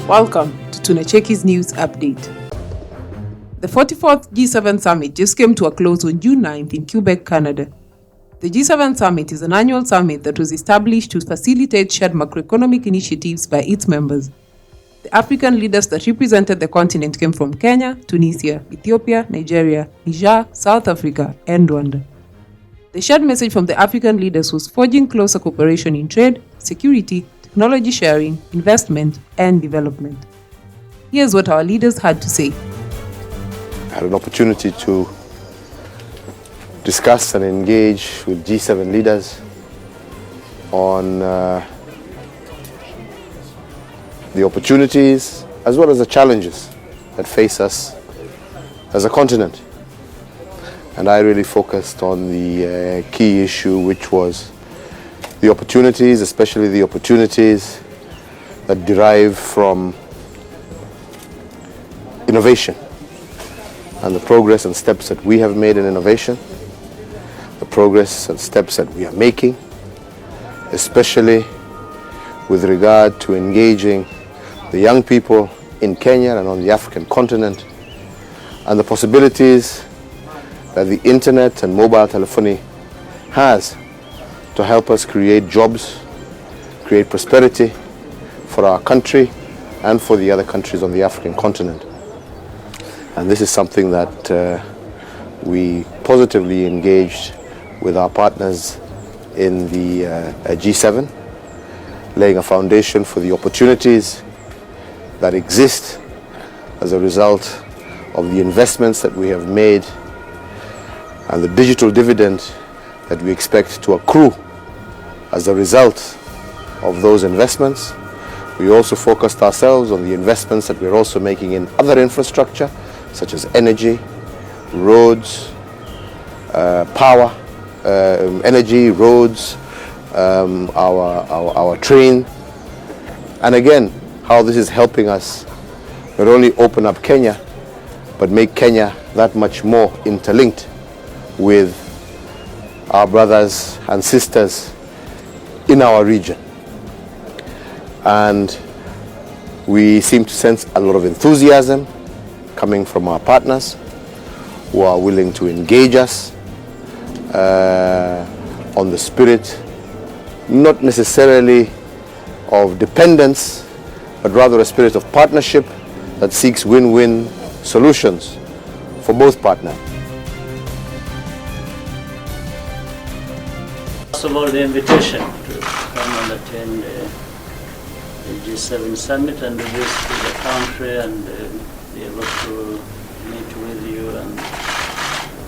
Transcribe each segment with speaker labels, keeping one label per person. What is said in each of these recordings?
Speaker 1: Welcome to Tunacheki's News Update. The 44th G7 Summit just came to a close on June 9th in Quebec, Canada. The G7 Summit is an annual summit that was established to facilitate shared macroeconomic initiatives by its members. The African leaders that represented the continent came from Kenya, Tunisia, Ethiopia, Nigeria, Niger, South Africa, and Rwanda. The shared message from the African leaders was forging closer cooperation in trade, security, technology sharing, investment, and development. Here's what our leaders had to say.
Speaker 2: I had an opportunity to discuss and engage with G7 leaders on the opportunities as well as the challenges that face us as a continent. And I really focused on the key issue, which was the opportunities, especially the opportunities that derive from innovation and the progress and steps that we have made in innovation, the progress and steps that we are making, especially with regard to engaging the young people in Kenya and on the African continent, and the possibilities that the internet and mobile telephony has to help us create jobs, create prosperity for our country and for the other countries on the African continent. And this is something that we positively engaged with our partners in the G7, laying a foundation for the opportunities that exist as a result of the investments that we have made and the digital dividend that we expect to accrue as a result of those investments. We also focused ourselves on the investments that we're also making in other infrastructure, such as energy, roads, power, energy, roads, our train, and again, how this is helping us not only open up Kenya, but make Kenya that much more interlinked with our brothers and sisters in our region. And we seem to sense a lot of enthusiasm coming from our partners who are willing to engage us on the spirit, not necessarily of dependence, but rather a spirit of partnership that seeks win-win solutions for both partners.
Speaker 3: First of all, the invitation to come and attend the G7 summit and visit the country and be able to meet with you and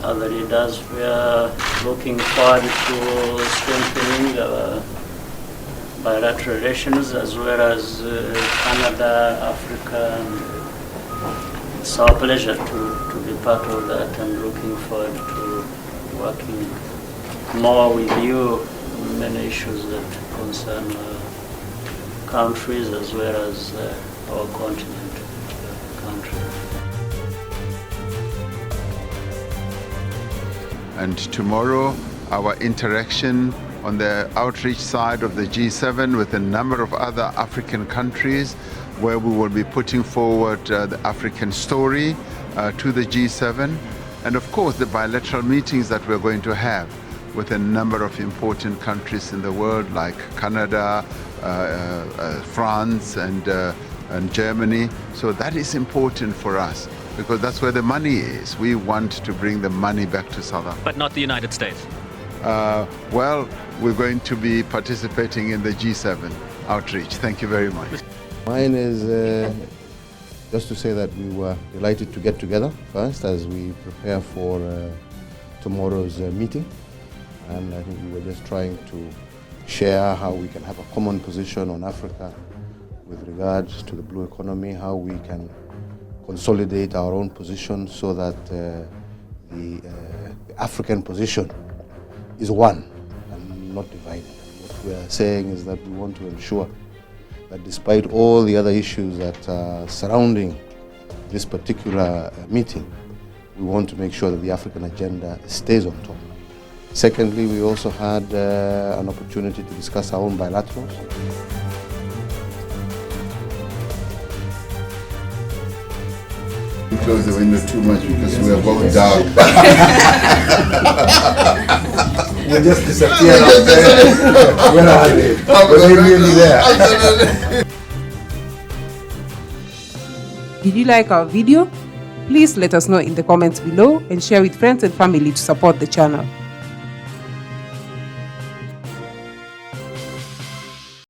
Speaker 3: other leaders. We are looking forward to strengthening our bilateral relations as well as Canada, Africa, and it's our pleasure to be part of that and looking forward to working more with you on many issues that concern countries as well as our continent country.
Speaker 4: And tomorrow, our interaction on the outreach side of the G7 with a number of other African countries, where we will be putting forward the African story to the G7, and of course the bilateral meetings that we're going to have with a number of important countries in the world like Canada, France and Germany. So that is important for us because that's where the money is. We want to bring the money back to South Africa.
Speaker 5: But not the United States?
Speaker 4: Well, we're going to be participating in the G7 outreach. Thank you very much.
Speaker 2: Mine is just to say that we were delighted to get together first as we prepare for tomorrow's meeting. And I think we were just trying to share how we can have a common position on Africa with regards to the blue economy, how we can consolidate our own position so that the African position is one and not divided. What we are saying is that we want to ensure that despite all the other issues that are surrounding this particular meeting, we want to make sure that the African agenda stays on top. Secondly, we also had an opportunity to discuss our own bilaterals.
Speaker 4: Close the window too much because we are both dark.
Speaker 5: We just disappear out there. Where are they? Were they really there?
Speaker 1: Did you like our video? Please let us know in the comments below and share with friends and family to support the channel.